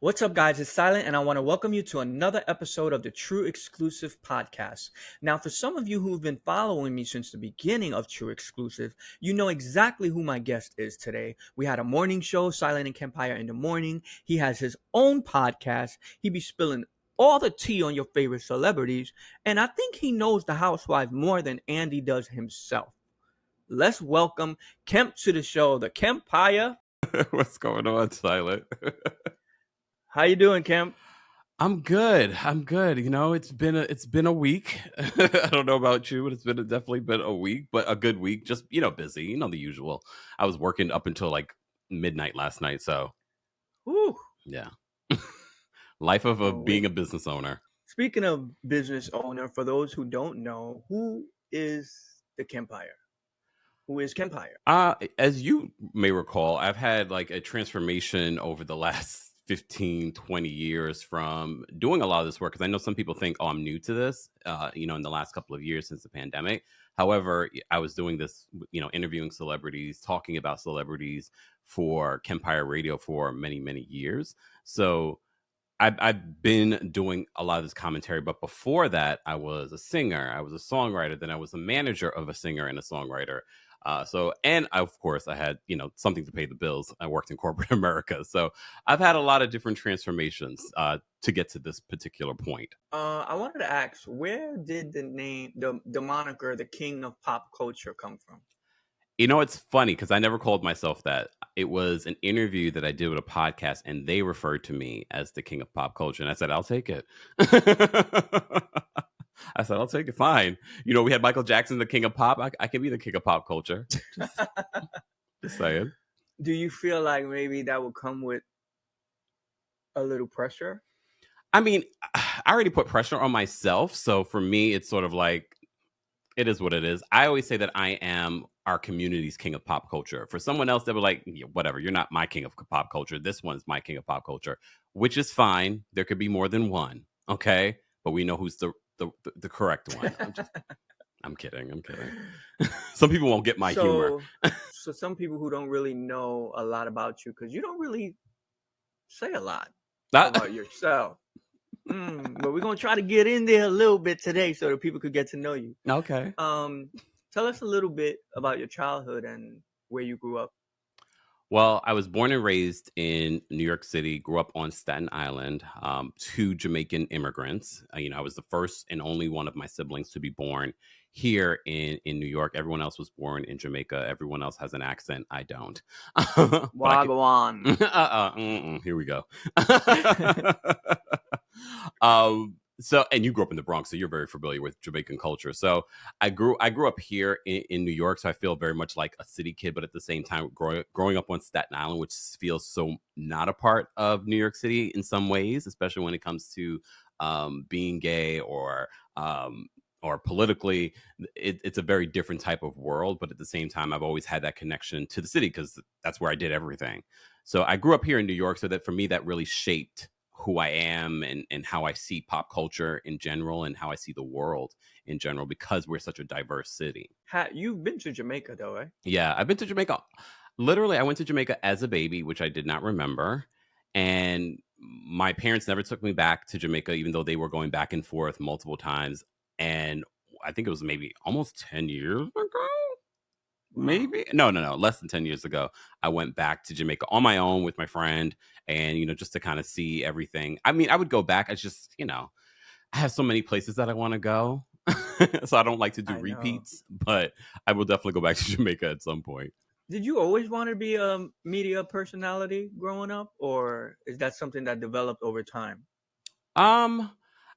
What's up, guys? It's Silent, and I want to welcome you to another episode of the True Exclusive podcast. Now, for some of you who've been following me since the beginning of True Exclusive, you know exactly who my guest is today. We had a morning show, Silent and Kempire in the morning. He has his own podcast. He be spilling all the tea on your favorite celebrities, and I think he knows the housewife more than Andy does himself. Let's welcome Kemp to the show, the Kempire. What's going on, Silent? How you doing, Kemp? I'm good. You know, it's been a week. I don't know about you, but definitely been a week, but a good week. Just busy. The usual. I was working up until like midnight last night, so Whew. yeah. Life of Oh, being a business owner. Speaking of business owner, for those who don't know, who is the Kempire? Who is Kempire? As you may recall, I've had like a transformation over the last 15, 20 years from doing a lot of this work. Because I know some people think, oh, I'm new to this, in the last couple of years since the pandemic. However, I was doing this, interviewing celebrities, talking about celebrities for Kempire Radio for many, many years. So I've been doing a lot of this commentary, but before that, I was a singer, I was a songwriter, then I was a manager of a singer and a songwriter. And of course, I had something to pay the bills. I worked in corporate America, so I've had a lot of different transformations to get to this particular point. I wanted to ask, where did the name, the moniker, the King of Pop Culture, come from? It's funny because I never called myself that. It was an interview that I did with a podcast, and they referred to me as the King of Pop Culture, and I said, "I'll take it." I said, "I'll take it. Fine." We had Michael Jackson, the King of Pop. I can be the King of Pop Culture. Just saying. Do you feel like maybe that would come with a little pressure? I mean, I already put pressure on myself, so for me, it's sort of like, it is what it is. I always say that I am our community's king of pop culture. For someone else, they were like, yeah, whatever, you're not my king of pop culture. This one's my king of pop culture, which is fine. There could be more than one, okay? But we know who's the correct one. I'm kidding. Some people won't get my humor. So some people who don't really know a lot about you, because you don't really say a lot about yourself. But we're gonna try to get in there a little bit today so that people could get to know you. Okay. Tell us a little bit about your childhood and where you grew up. Well, I was born and raised in New York City, grew up on Staten Island, two Jamaican immigrants. I was the first and only one of my siblings to be born here in New York. Everyone else was born in Jamaica. Everyone else has an accent. I don't. Wagwan. Here we go. So, and you grew up in the Bronx, so you're very familiar with Jamaican culture. So I grew up here in New York, so I feel very much like a city kid, but at the same time, growing up on Staten Island, which feels so not a part of New York City in some ways, especially when it comes to being gay or politically. It's a very different type of world, but at the same time, I've always had that connection to the city because that's where I did everything. So I grew up here in New York, so that for me, that really shaped who I am and how I see pop culture in general and how I see the world in general, because we're such a diverse city. You've been to Jamaica though, right? Yeah, I've been to Jamaica. Literally, I went to Jamaica as a baby, which I did not remember. And my parents never took me back to Jamaica, even though they were going back and forth multiple times. And I think it was maybe almost 10 years ago. Maybe no, less than 10 years ago, I went back to Jamaica on my own with my friend, and just to kind of see everything. I mean, I would go back. I just, I have so many places that I want to go. So I don't like to do repeats, but I will definitely go back to Jamaica at some point. Did you always want to be a media personality growing up, or is that something that developed over time?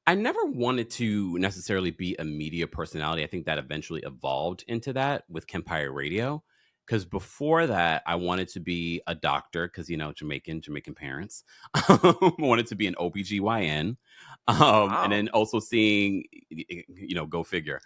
I never wanted to necessarily be a media personality. I think that eventually evolved into that with Kempire Radio. Because before that, I wanted to be a doctor because, Jamaican parents. Wanted to be an OBGYN. Wow. And then also seeing, go figure.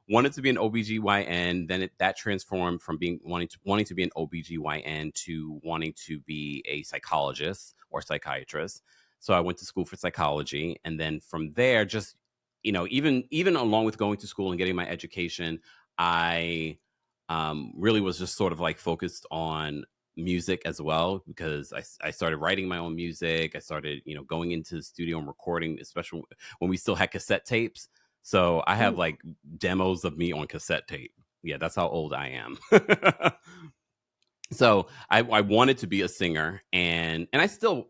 Wanted to be an OBGYN. Then that transformed from wanting to be an OBGYN to wanting to be a psychologist or psychiatrist. So I went to school for psychology, and then from there, just even along with going to school and getting my education, I really was just sort of like focused on music as well, because I started writing my own music. I started, going into the studio and recording, especially when we still had cassette tapes. So I have Ooh. like demos of me on cassette tape. Yeah, that's how old I am. So I wanted to be a singer, and I still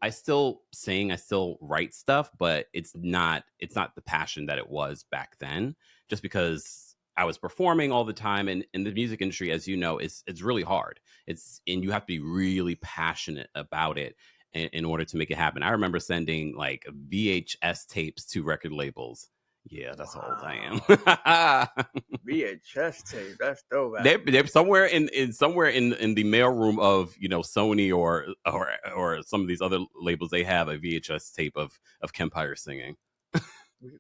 sing, I still write stuff, but it's not the passion that it was back then, just because I was performing all the time. And in the music industry, as you know, it's really hard. And you have to be really passionate about it in order to make it happen. I remember sending like VHS tapes to record labels. Yeah, that's how old Wow. I am. VHS tape. That's throwback. They're somewhere in the mailroom of Sony or some of these other labels. They have a VHS tape of Kempire singing.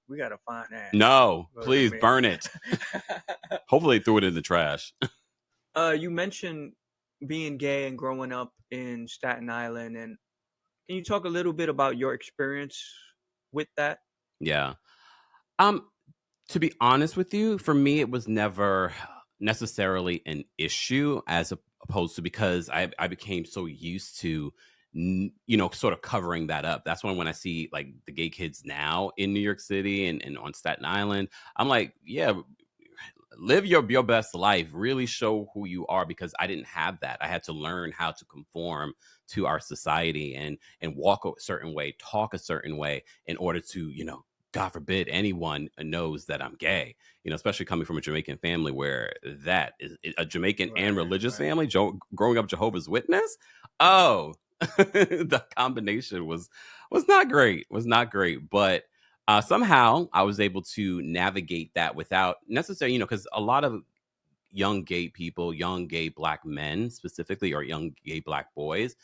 We gotta find that. No, Look at please me. burn it. Hopefully, they threw it in the trash. You mentioned being gay and growing up in Staten Island, and can you talk a little bit about your experience with that? Yeah. Um. To be honest with you, for me, it was never necessarily an issue, as opposed to, because I became so used to, sort of covering that up. That's when I see like the gay kids now in New York City and on Staten Island, I'm like, yeah, live your best life, really show who you are, because I didn't have that. I had to learn how to conform to our society and walk a certain way, talk a certain way, in order to, god forbid anyone knows that I'm gay, especially coming from a Jamaican family, where that is a Jamaican and Right, religious right. family, growing up Jehovah's Witness. Oh, the combination was not great, but somehow I was able to navigate that without necessarily, because a lot of young gay people, young gay black men specifically, or young gay black boys,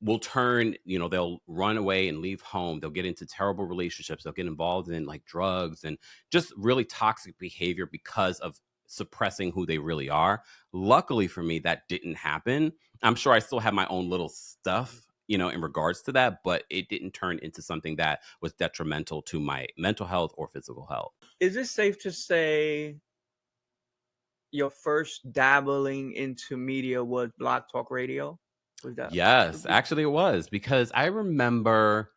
will turn, they'll run away and leave home. They'll get into terrible relationships. They'll get involved in like drugs and just really toxic behavior because of suppressing who they really are. Luckily for me, that didn't happen. I'm sure I still have my own little stuff, in regards to that, but it didn't turn into something that was detrimental to my mental health or physical health. Is it safe to say your first dabbling into media was Blog Talk Radio? Was that Yes, true? actually it was, because I remember,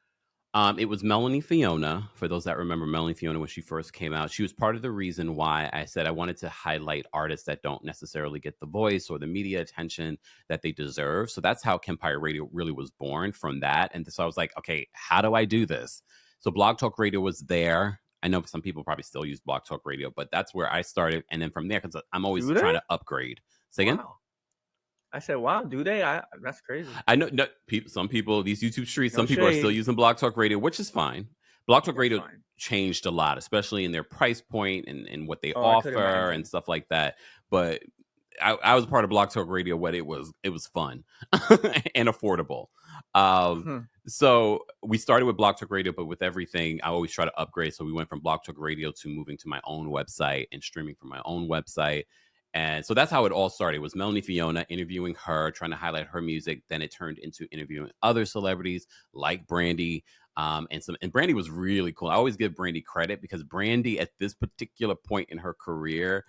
it was Melanie Fiona. For those that remember Melanie Fiona, when she first came out, she was part of the reason why I said I wanted to highlight artists that don't necessarily get the voice or the media attention that they deserve. So that's how Kempire Radio really was born, from that. And so I was like, okay, how do I do this? So Blog Talk Radio was there. I know some people probably still use Blog Talk Radio, but that's where I started. And then from there, because I'm always Do trying they? to upgrade. Say again? Wow. I said, wow, do they? That's crazy. I know, no, some people, these YouTube streets, No some people are still shade. using Blog Talk Radio, which is fine. Blog Talk It's Radio fine. changed a lot, especially in their price point and what they Oh, I could offer and imagine. stuff like that. But I was part of Blog Talk Radio when it was fun and affordable. Um, Hmm. so we started with Blog Talk Radio, but with everything, I always try to upgrade. So we went from Blog Talk Radio to moving to my own website and streaming from my own website. And so that's how it all started. It was Melanie Fiona, interviewing her, trying to highlight her music. Then it turned into interviewing other celebrities like Brandy. And Brandy was really cool. I always give Brandy credit, because Brandy at this particular point in her career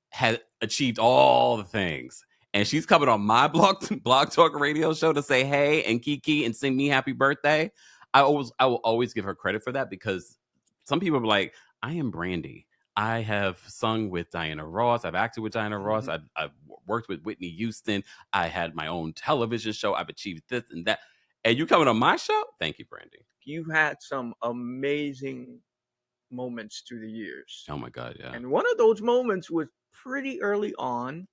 had achieved all the things. And she's coming on my blog talk radio show to say hey and Kiki and sing me happy birthday. I will always give her credit for that, because some people are like, I am Brandy. I have sung with Diana Ross. I've acted with Diana Ross. Hmm. I've worked with Whitney Houston. I had my own television show. I've achieved this and that. And you coming on my show? Thank you, Brandy. You've had some amazing moments through the years. Oh my God, yeah. And one of those moments was pretty early on.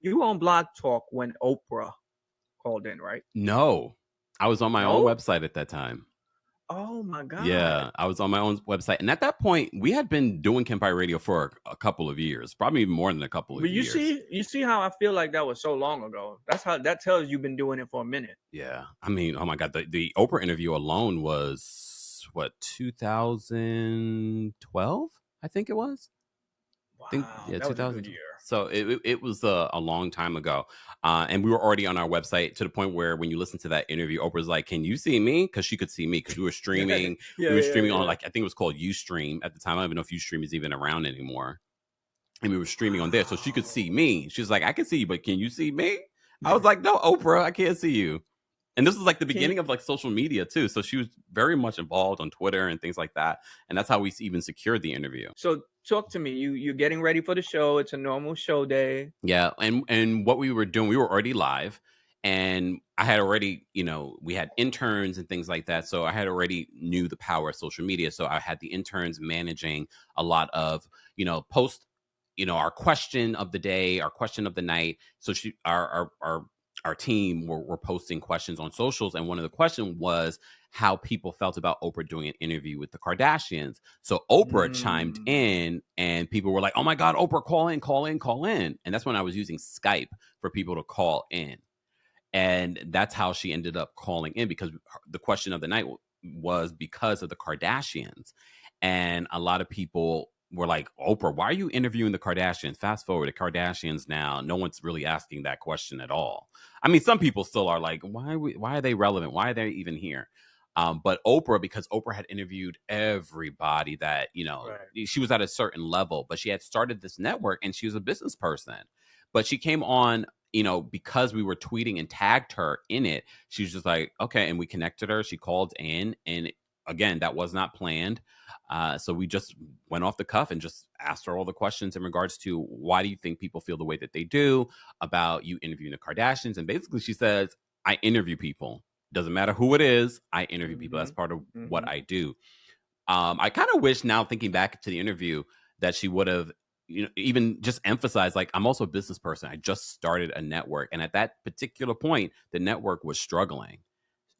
You were on Blog Talk when Oprah called in, right? No, I was on my own No? website at that time. Oh my God. Yeah, I was on my own website, and at that point, we had been doing Kempire Radio for a couple of years, probably even more than a couple of But you years. see, you see how I feel like that was so long ago. That's how that tells you've been doing it for a minute. Yeah, I mean, oh my God, the Oprah interview alone was what, 2012? I think it was. Think, Wow, yeah, that was a good 2000. year. So it was a long time ago, and we were already on our website, to the point where when you listen to that interview, Oprah's like, "Can you see me?" Because she could see me, because we were streaming. We Yeah, were yeah, streaming on, yeah. like, I think it was called UStream at the time. I don't even know if UStream is even around anymore. And we were streaming on there, so she could Wow. see me. She was like, "I can see you, but can you see me?" I was like, no, Oprah, I can't see you. And this was like the Can you, beginning of like social media too. So she was very much involved on Twitter and things like that. And that's how we even secured the interview. so talk to me. You're getting ready for the show. It's a normal show day. Yeah, and what we were doing, we were already live, and I had already, we had interns and things like that. So I had already knew the power of social media. So I had the interns managing a lot of, post, our question of the day, our question of the night. So our team were posting questions on socials, and one of the questions was how people felt about Oprah doing an interview with the Kardashians. So Oprah chimed Mm, in, and people were like, "Oh my God, Oprah, call in, call in, call in!" And that's when I was using Skype for people to call in, and that's how she ended up calling in, because the question of the night was because of the Kardashians, and a lot of people were like, "Oprah, why are you interviewing the Kardashians?" Fast forward, the Kardashians now, no one's really asking that question at all. I mean, some people still are like, why are they relevant? Why are they even here? But Oprah, because Oprah had interviewed everybody that, right. she was at a certain level, but she had started this network and she was a business person. But she came on, because we were tweeting and tagged her in it. She was just like, okay. And we connected her. She called in. And again, that was not planned. So we just went off the cuff and just asked her all the questions in regards to, why do you think people feel the way that they do about you interviewing the Kardashians? And basically, she says, I interview people. Doesn't matter who it is. I interview people. That's Mhm, part of what mhm. I do. I kind of wish, now thinking back to the interview, that she would have, even just emphasized, like, I'm also a business person. I just started a network. And at that particular point, the network was struggling.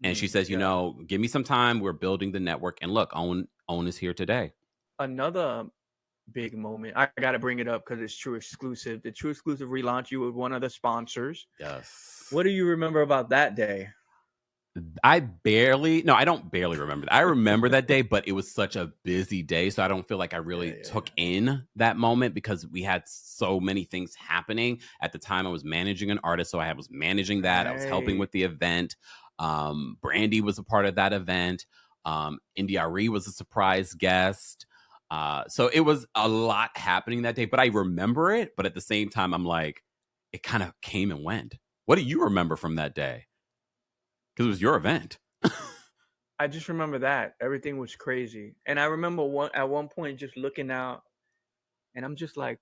And she says, Yeah. give me some time. We're building the network. And look, Own is here today. Another big moment. I got to bring it up because it's True Exclusive. The True Exclusive relaunch. You were one of the sponsors. Yes. What do you remember about that day? I don't barely remember. I remember that day, but it was such a busy day. So I don't feel like I Yeah, really yeah, took in that moment, because we had so many things happening. At the time, I was managing an artist. So I was managing that. I was helping right. with the event. Brandy was a part of that event. India Arie was a surprise guest. So it was a lot happening that day, but I remember it. But at the same time, I'm like, it kind of came and went. What do you remember from that day? Because it was your event. I just remember that everything was crazy, and I remember at one point just looking out, and I'm just like,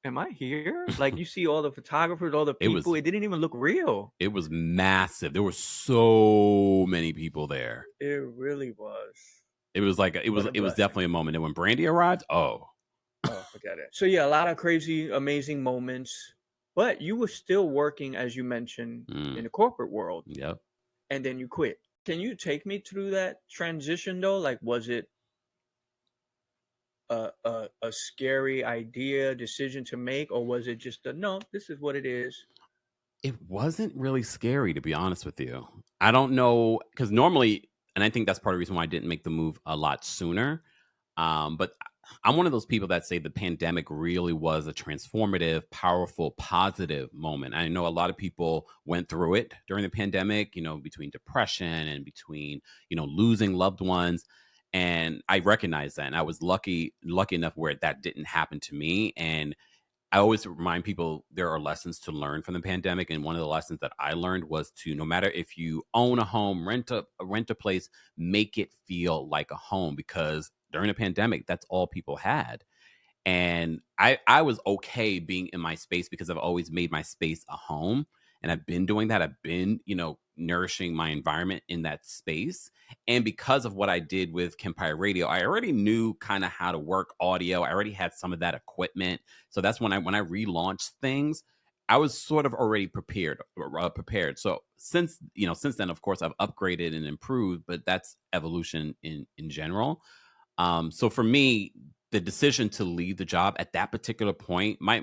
"Am I here?" Like you see all the photographers, all the It people. was It didn't even look real. it was massive. There were so many people there. It really was. It was like What a it was blessing. definitely a moment. And when Brandy arrived, oh, Oh, forget it. So yeah, a lot of crazy, amazing moments. But you were still working, as you mentioned, in mm, the corporate world, yep. and then you quit. Can you take me through that transition though? Like, was it a scary idea, decision to make, or was it just a no? This is what it is. It wasn't really scary, to be honest with you. I don't know, because normally, and I think that's part of the reason why I didn't make the move a lot sooner. But I'm one of those people that say the pandemic really was a transformative, powerful, positive moment. I know a lot of people went through it during the pandemic, between depression and between, losing loved ones. And I recognize that. And I was lucky enough where that didn't happen to me. And I always remind people there are lessons to learn from the pandemic, and one of the lessons that I learned was to, no matter if you own a home, rent a place, make it feel like a home, because during the pandemic, that's all people had. And I was okay being in my space, because I've always made my space a home, and I've been doing that. I've been, nourishing my environment in that space. And because of what I did with Kempire Radio, I already knew kind of how to work audio. I already had some of that equipment. So that's when I relaunched things, I was sort of already prepared. So since then, of course, I've upgraded and improved, but that's evolution in general. So for me, the decision to leave the job at that particular point, my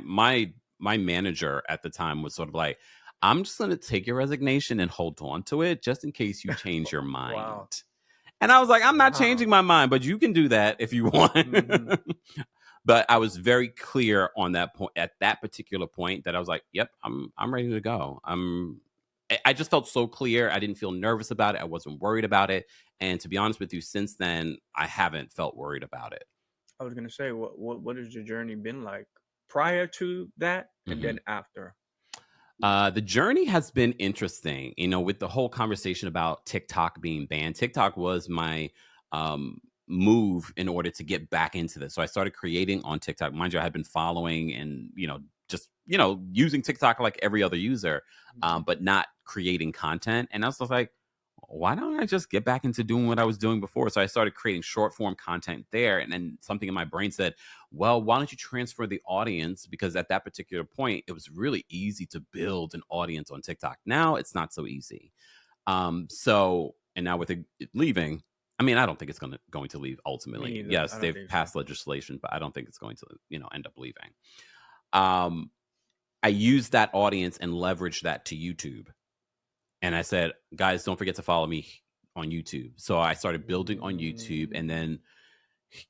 manager at the time was sort of like, I'm just going to take your resignation and hold on to it just in case you change your Wow. mind. And I was like, I'm not changing Wow. my mind, but you can do that if you want. Hmm. But I was very clear on that point, at that particular point, that I was like, yep, I'm ready to go. I just felt so clear. I didn't feel nervous about it. I wasn't worried about it. And to be honest with you, since then, I haven't felt worried about it. I was gonna say, what has your journey been like prior to that, and Mhm. then after? The journey has been interesting, with the whole conversation about TikTok being banned. TikTok was my um, move in order to get back into this. So I started creating on TikTok. Mind you, I had been following and, just, using TikTok like every other user, Mhm. but not creating content. And I was like, why don't I just get back into doing what I was doing before? So I started creating short form content there. And then something in my brain said, well, why don't you transfer the audience? Because at that particular point, it was really easy to build an audience on TikTok. Now it's not so easy. And now with it leaving, I mean, I don't think it's going to leave Me ultimately. either. Yes, I don't they've think so. passed legislation, but I don't think it's going to, end up leaving. Um, I used that audience and leveraged that to YouTube. And I said, guys, don't forget to follow me on YouTube. So I started building on YouTube, and Mm, then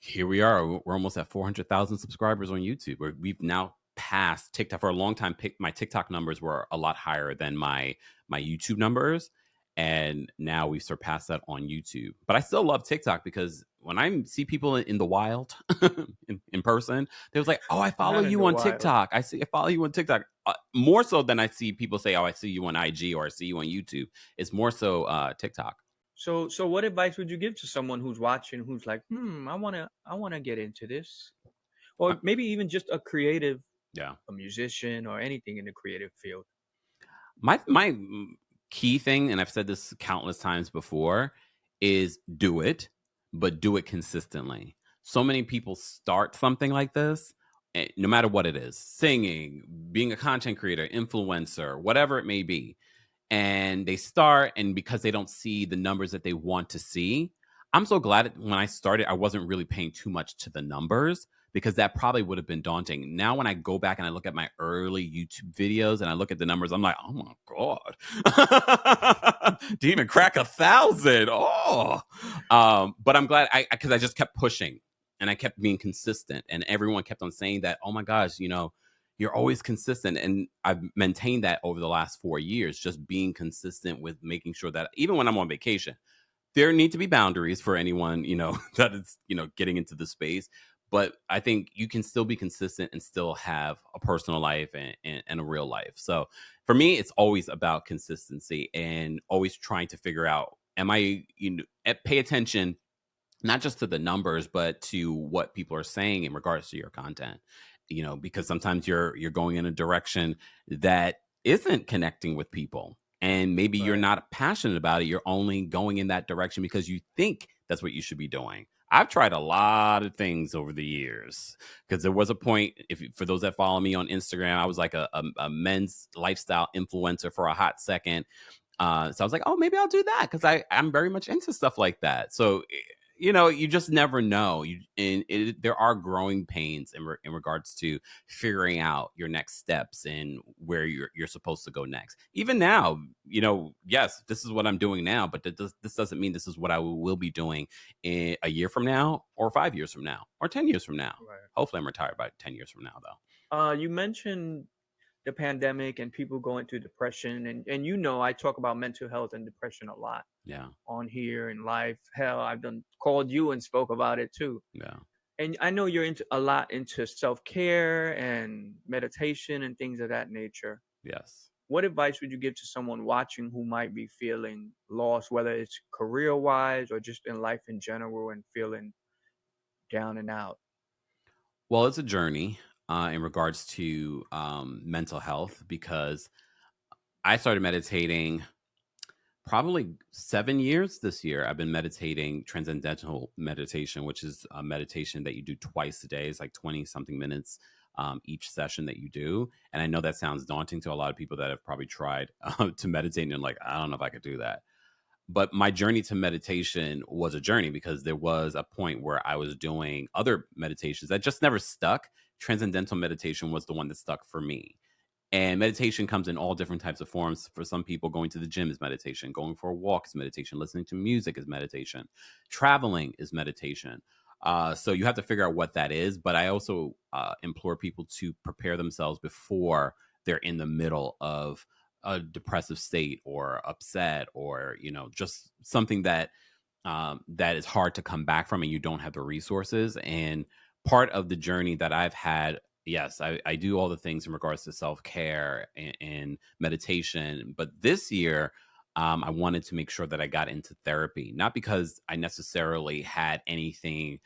here we are. We're almost at 400,000 subscribers on YouTube. We've now passed TikTok. For a long time, my TikTok numbers were a lot higher than my YouTube numbers, and now we've surpassed that on YouTube. But I still love TikTok because when I see people in the wild, in person, they was like, "Oh, I follow not in you the on wild. TikTok. I follow you on TikTok." More so than I see people say, "Oh, I see you on IG or I see you on YouTube." It's more so TikTok. So what advice would you give to someone who's watching, who's like, I wanna get into this, Uh, or maybe even just a creative, yeah. a musician, or anything in the creative field? My key thing, and I've said this countless times before, is do it, but do it consistently. So many people start something like this, no matter what it is, singing, being a content creator, influencer, whatever it may be, and they start, and because they don't see the numbers that they want to see. I'm so glad when I started I wasn't really paying too much to the numbers, because that probably would have been daunting. Now when I go back and I look at my early YouTube videos and I look at the numbers, I'm like, oh my god, didn't even crack 1,000. Oh, but I'm glad I because I just kept pushing and I kept being consistent, and everyone kept on saying that. Oh my gosh, you're always consistent, and I've maintained that over the last 4 years, just being consistent with making sure that even when I'm on vacation, there need to be boundaries for anyone, that is, getting into the space. But I think you can still be consistent and still have a personal life and a real life. So for me, it's always about consistency and always trying to figure out, am I, pay attention not just to the numbers, but to what people are saying in regards to your content. Because sometimes you're going in a direction that isn't connecting with people. And maybe you're Right. not passionate about it. You're only going in that direction because you think that's what you should be doing. I've tried a lot of things over the years, because there was a point, for those that follow me on Instagram, I was like a men's lifestyle influencer for a hot second. So I was like, oh, maybe I'll do that because I'm very much into stuff like that. So you just never know. There are growing pains in regards to figuring out your next steps and where you're supposed to go next. Even now, yes, this is what I'm doing now, but this doesn't mean this is what I will be doing in a year from now, or 5 years from now, or 10 years from now. Right. Hopefully, I'm retired by 10 years from now, though. You mentioned the pandemic and people going through depression, and I talk about mental health and depression a lot Yeah, on here in life. Hell, I've done called you and spoke about it too. yeah, And I know you're into a lot into self-care and meditation and things of that nature. yes. What advice would you give to someone watching who might be feeling lost, whether it's career-wise or just in life in general, and feeling down and out? Well, it's a journey in regards to mental health, because I started meditating probably 7 years this year. I've been meditating transcendental meditation, which is a meditation that you do twice a day. It's like 20 something minutes each session that you do. And I know that sounds daunting to a lot of people that have probably tried to meditate, and they're like, I don't know if I could do that. But my journey to meditation was a journey, because there was a point where I was doing other meditations that just never stuck. Transcendental meditation was the one that stuck for me. And meditation comes in all different types of forms. For some people, going to the gym is meditation, going for a walk is meditation, listening to music is meditation, traveling is meditation. So you have to figure out what that is. But I also implore people to prepare themselves before they're in the middle of a depressive state, or upset, or just something that is hard to come back from, and you don't have the resources. And part of the journey that I've had Yes, I do all the things in regards to self-care and meditation. But this year, I wanted to make sure that I got into therapy, not because I necessarily had anything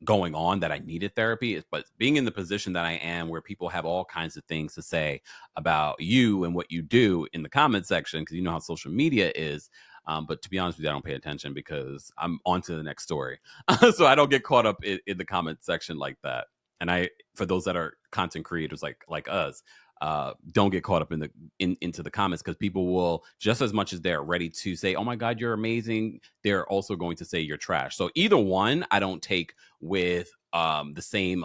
going on that I needed therapy, but being in the position that I am where people have all kinds of things to say about you and what you do in the comment section, because you know how social media is. But to be honest with you, I don't pay attention because I'm on to the next story. So I don't get caught up in the comment section like that. And for those that are content creators like us, don't get caught up into the comments, because people will, just as much as they're ready to say, "Oh my God, you're amazing," they're also going to say you're trash. So either one, I don't take with the same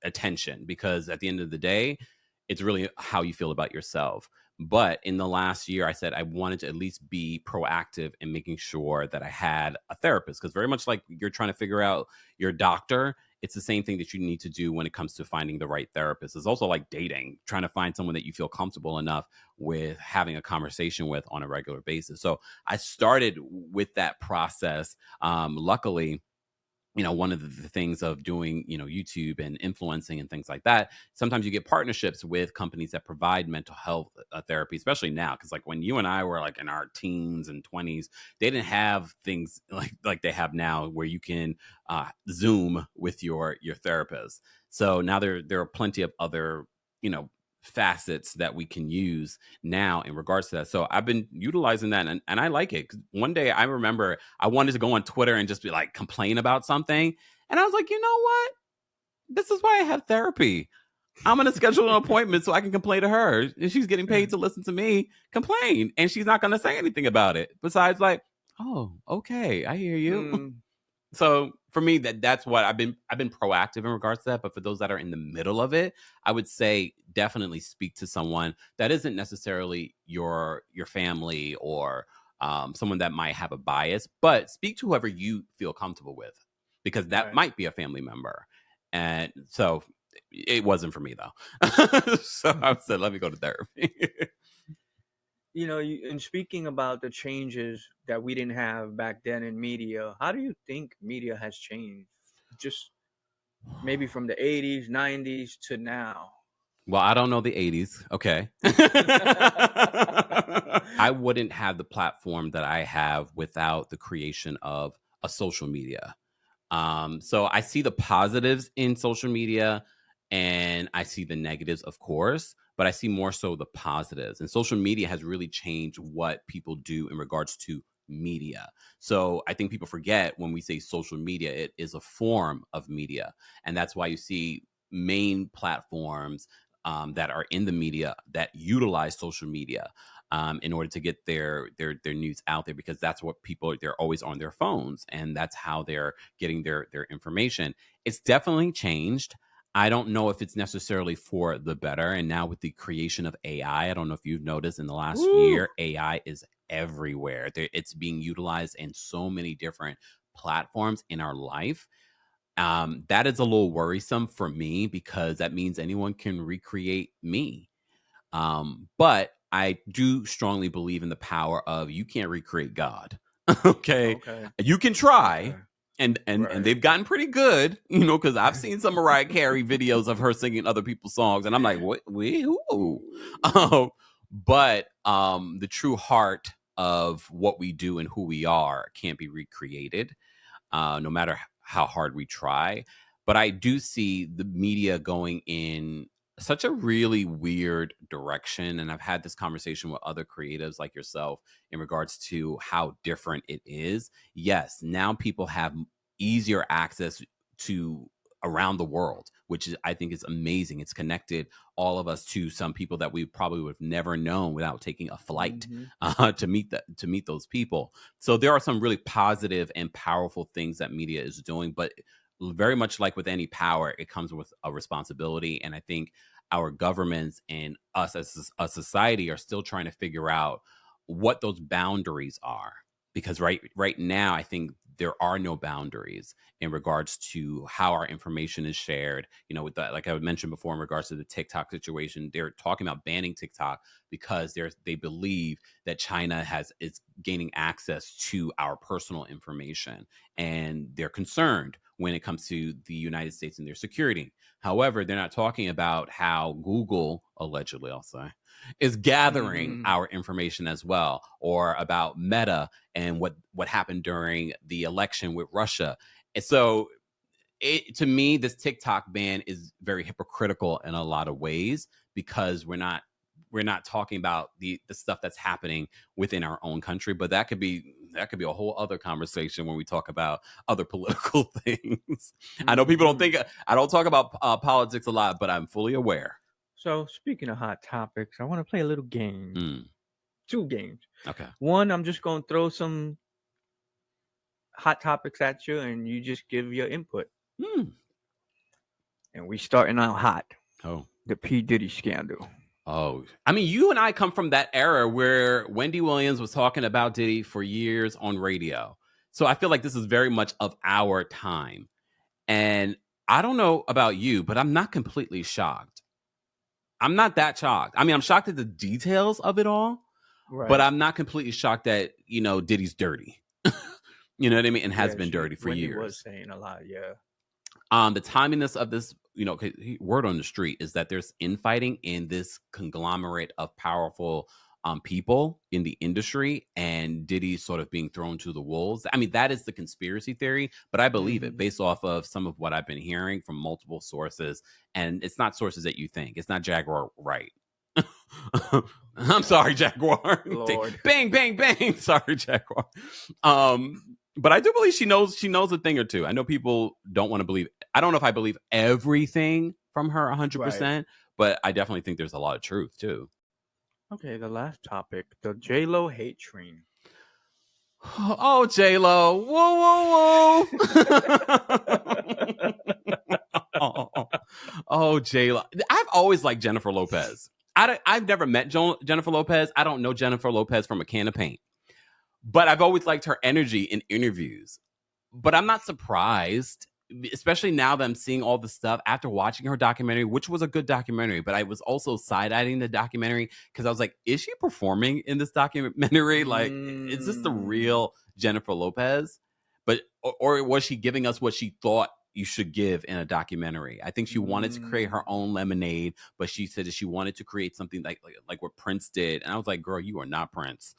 attention, because at the end of the day, it's really how you feel about yourself. But in the last year, I said I wanted to at least be proactive in making sure that I had a therapist, because very much like you're trying to figure out your doctor, it's the same thing that you need to do when it comes to finding the right therapist. It's also like dating, trying to find someone that you feel comfortable enough with having a conversation with on a regular basis. So I started with that process. Luckily, one of the things of doing, YouTube and influencing and things like that, sometimes you get partnerships with companies that provide mental health therapy, especially now. Because like when you and I were like in our teens and 20s, they didn't have things like they have now, where you can Zoom with your therapist. So now there are plenty of other, you know, facets that we can use now in regards to that. So I've been utilizing that, and I like it. 'Cause one day I remember I wanted to go on Twitter and just be like complain about something. And I was like, you know what? This is why I have therapy. I'm gonna schedule an appointment so I can complain to her. And she's getting paid to listen to me complain. And she's not gonna say anything about it. Besides, like, oh, okay, I hear you. Mm, So for me, that's what I've been proactive in regards to that. But for those that are in the middle of it, I would say definitely speak to someone that isn't necessarily your family, or someone that might have a bias, but speak to whoever you feel comfortable with, because that right. might be a family member. And so it wasn't for me though. So I said, let me go to therapy. And speaking about the changes that we didn't have back then in media, how do you think media has changed? Just maybe from the 80s, 90s to now. Well, I don't know the 80s. Okay. I wouldn't have the platform that I have without the creation of a social media. So I see the positives in social media, and I see the negatives, of course, but I see more so the positives. And social media has really changed what people do in regards to media. So I think people forget, when we say social media, it is a form of media. And that's why you see main platforms that are in the media that utilize social media in order to get their news out there, because that's what people, they're always on their phones, and that's how they're getting their information. It's definitely changed. I don't know if it's necessarily for the better. And now with the creation of AI, I don't know if you've noticed in the last Woo! year, AI is everywhere. It's being utilized in so many different platforms in our life. That is a little worrisome for me, because that means anyone can recreate me. But I do strongly believe in the power of, you can't recreate God. Okay. Okay. You can try, Okay. and Right. they've gotten pretty good, because I've seen some Mariah Carey videos of her singing other people's songs, and I'm like, what, we who? But the true heart of what we do and who we are can't be recreated, no matter how hard we try. But I do see the media going in such a really weird direction. And I've had this conversation with other creatives like yourself in regards to how different it is. Yes, now people have easier access to around the world, which is, I think, is amazing. It's connected all of us to some people that we probably would have never known without taking a flight Hmm. to meet those people. So there are some really positive and powerful things that media is doing, but very much like with any power, it comes with a responsibility. And I think our governments and us as a society are still trying to figure out what those boundaries are. Because right now, I think there are no boundaries in regards to how our information is shared. With that, like I mentioned before, in regards to the TikTok situation, they're talking about banning TikTok because they believe that China is gaining access to our personal information, and they're concerned when it comes to the United States and their security. However, they're not talking about how Google, allegedly, I'll say, is gathering Mhm. our information as well, or about Meta and what happened during the election with Russia. And so, to me, this TikTok ban is very hypocritical in a lot of ways, because we're not talking about the stuff that's happening within our own country. But that could be a whole other conversation when we talk about other political things. I know people don't Mhm. think I don't talk about politics a lot, but I'm fully aware. So speaking of hot topics, I want to play a little game. Mm, 2 games. okay. One, I'm just gonna throw some hot topics at you, and you just give your input. Mm. And we starting out hot. Oh. The P Diddy scandal. Oh, I mean, you and I come from that era where Wendy Williams was talking about Diddy for years on radio. So I feel like this is very much of our time. And I don't know about you, but I'm not completely shocked. I'm not that shocked. I mean, I'm shocked at the details of it all, but Right. I'm not completely shocked that, Diddy's dirty. You know what I mean? And has Yeah, been dirty for Wendy was years. saying a lot. Yeah. The timiness of this, 'cause word on the street is that there's infighting in this conglomerate of powerful people in the industry, and Diddy sort of being thrown to the wolves. I mean, that is the conspiracy theory, but I believe it Hmm. based off of some of what I've been hearing from multiple sources. And it's not sources that you think. It's not Jaguar Wright. I'm sorry, Jaguar. Lord. Bang, bang, bang. Sorry, Jaguar. But I do believe she knows a thing or two. I know people don't want to believe. I don't know if I believe everything from her Right. 100%, but I definitely think there's a lot of truth too. Okay, the last topic, the J-Lo hate train. Oh, J Lo! Whoa, whoa, whoa! Oh, J Lo! I've always liked Jennifer Lopez. I've never met Jennifer Lopez. I don't know Jennifer Lopez from a can of paint, but I've always liked her energy in interviews. But I'm not surprised, especially now that I'm seeing all the stuff after watching her documentary, which was a good documentary. But I was also side-eyeing the documentary because I was like, is she performing in this documentary? Like, is this the Mm, real Jennifer Lopez? But or was she giving us what she thought you should give in a documentary? I think she wanted to create her mm. own lemonade, but she said that she wanted to create something like what Prince did. And I was like, girl, you are not Prince.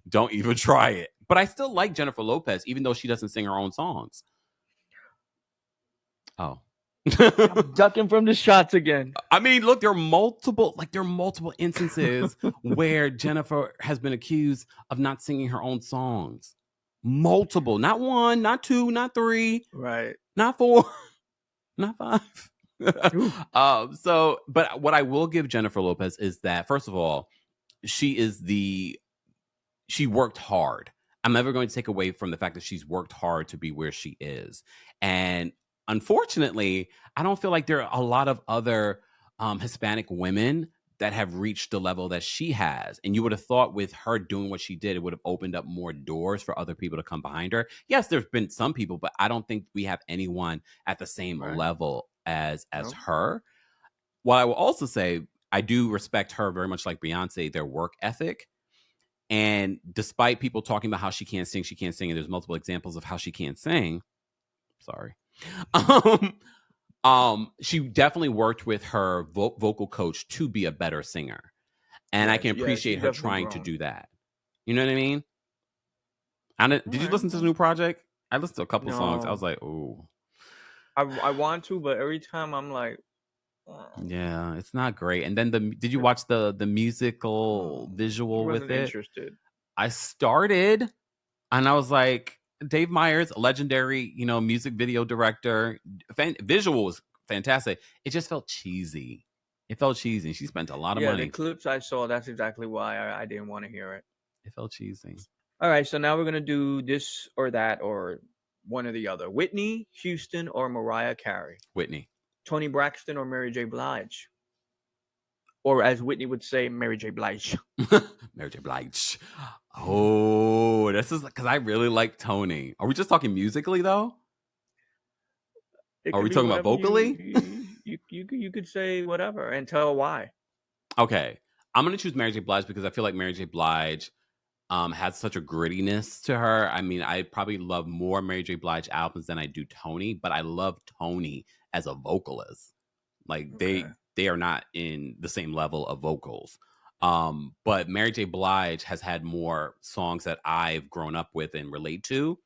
Don't even try it. But I still like Jennifer Lopez, even though she doesn't sing her own songs. Oh. I'm ducking from the shots again. I mean, look, there are multiple instances where Jennifer has been accused of not singing her own songs. Multiple, not one, not two, not three, Right. not four, not five. Ooh. But what I will give Jennifer Lopez is that, first of all, she worked hard. I'm never going to take away from the fact that she's worked hard to be where she is. And unfortunately, I don't feel like there are a lot of other Hispanic women that have reached the level that she has. And you would have thought with her doing what she did, it would have opened up more doors for other people to come behind her. Yes, there's been some people, but I don't think we have anyone at the same Right. level as No. her. While I will also say I do respect her very much like Beyonce, their work ethic. And despite people talking about how she can't sing, and there's multiple examples of how she can't sing. Sorry. Um, she definitely worked with her vocal coach to be a better singer, and I Yes. can Yeah. appreciate She's her definitely trying to grown. do that. You know what I mean? All Did you right. listen to the Well, new project? I listened to a couple songs. I was no. like, oh, I want to, but every time I'm like, oh, yeah, it's not great. And then did you watch the musical I visual with wasn't it? interested. I started. And I was like, Dave Meyers, a legendary, music video director. Visual was fantastic. It just felt cheesy. It felt cheesy. She spent a lot of Yeah, the money. clips I saw, that's exactly why I didn't want to hear it. It felt cheesy. All right, so now we're gonna do this or that or one or the other. Whitney Houston or Mariah Carey. Whitney. Tony Braxton or Mary J. Blige. or as Whitney would say, Mary J. Blige? Mary J. Blige. Oh, this is because I really like Tony. Are we just talking musically though? It Are could we be talking about whatever vocally? you could say whatever and tell why. Okay, I'm gonna choose Mary J. Blige because I feel like Mary J. Blige has such a grittiness to her. I mean, I probably love more Mary J. Blige albums than I do Tony, but I love Tony as a vocalist. Like Okay. they are not in the same level of vocals. But Mary J. Blige has had more songs that I've grown up with and relate to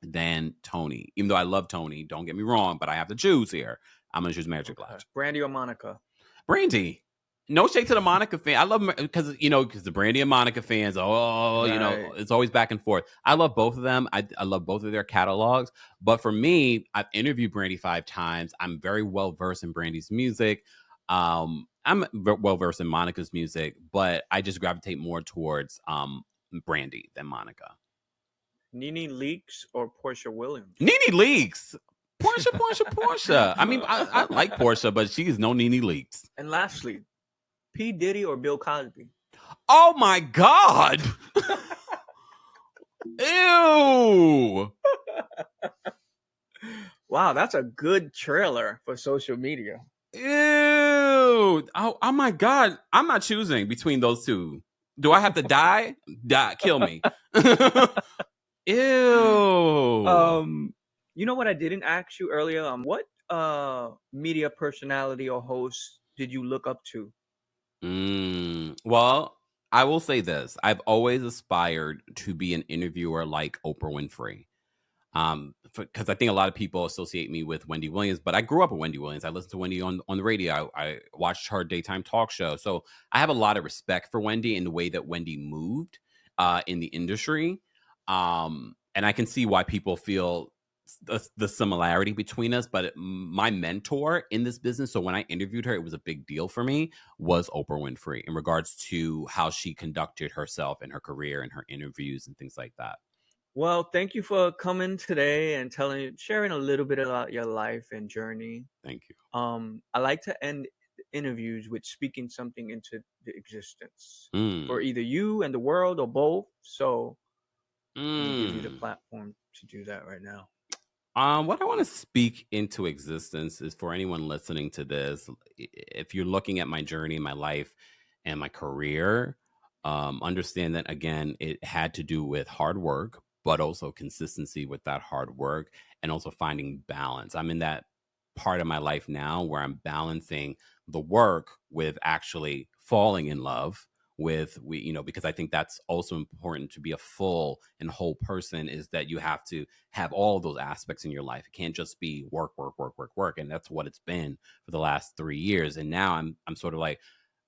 than Tony. Even though I love Tony, don't get me wrong, but I have to choose here. I'm gonna choose Mary J. Okay. Blige. Brandy or Monica? Brandy. No shade to the Monica fan. I love because because the Brandy and Monica fans. Oh, Right. it's always back and forth. I love both of them. I love both of their catalogs. But for me, I've interviewed Brandy 5 times. I'm very well versed in Brandy's music. I'm well versed in Monica's music, but I just gravitate more towards Brandy than Monica. Nene Leakes or Portia Williams? Nene Leakes. Portia. I mean, I like Portia, but she is no Nene Leakes. And lastly, P. Diddy or Bill Cosby? Oh my God. Ew. Wow, that's a good trailer for social media. Ew. Oh my God. I'm not choosing between those two. Do I have to die? Die. Kill me. Ew. You know what I didn't ask you earlier? What media personality or host did you look up to? Well, I will say this. I've always aspired to be an interviewer like Oprah Winfrey. Because I think a lot of people associate me with Wendy Williams, but I grew up with Wendy Williams. I listened to Wendy on the radio. I watched her daytime talk show. So I have a lot of respect for Wendy and the way that Wendy moved in the industry. And I can see why people feel the similarity between us. But my mentor in this business, so when I interviewed her, it was a big deal for me, was Oprah Winfrey in regards to how she conducted herself and her career and her interviews and things like that. Well, thank you for coming today and sharing a little bit about your life and journey. Thank you. I like to end interviews with speaking something into the existence for Mm. either you and the world or both. So I'm gonna give you the Mm. platform to do that right now. What I want to speak into existence is for anyone listening to this. If you're looking at my journey, my life, and my career, understand that again, it had to do with hard work, but also consistency with that hard work, and also finding balance. I'm in that part of my life now where I'm balancing the work with actually falling in love with because I think that's also important to be a full and whole person, is that you have to have all those aspects in your life. It can't just be work, work, work, work, work. And that's what it's been for the last 3 years. And now I'm sort of like,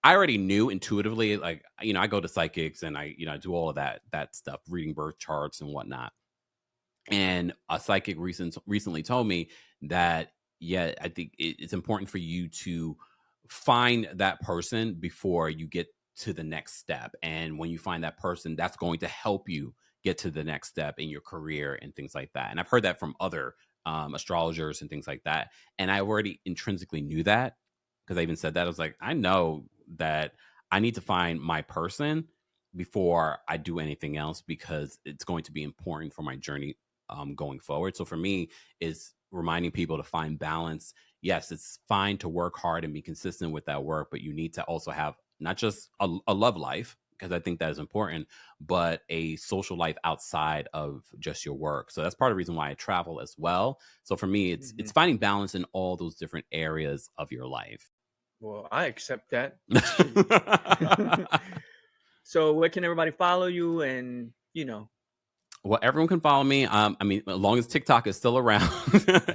I already knew intuitively, like, I go to psychics and I do all of that stuff, reading birth charts and whatnot. And a psychic recently told me that, yeah, I think it's important for you to find that person before you get to the next step. And when you find that person, that's going to help you get to the next step in your career and things like that. And I've heard that from other astrologers and things like that. And I already intrinsically knew that, because I even said that. I was like, I know that I need to find my person before I do anything else, because it's going to be important for my journey going forward. So for me, is reminding people to find balance. Yes, it's fine to work hard and be consistent with that work, but you need to also have not just a love life, because I think that is important, but a social life outside of just your work. So that's part of the reason why I travel as well. So for me, it's Mhm. finding balance in all those different areas of your life. Well, I accept that. So where can everybody follow you and Well, everyone can follow me. I mean, as long as TikTok is still around,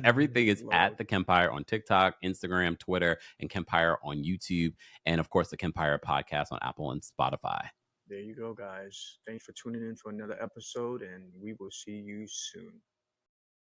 everything is at Lord, the Kempire on TikTok, Instagram, Twitter, and Kempire on YouTube, and of course the Kempire podcast on Apple and Spotify. there you go, guys. Thanks for tuning in for another episode, and we will see you soon.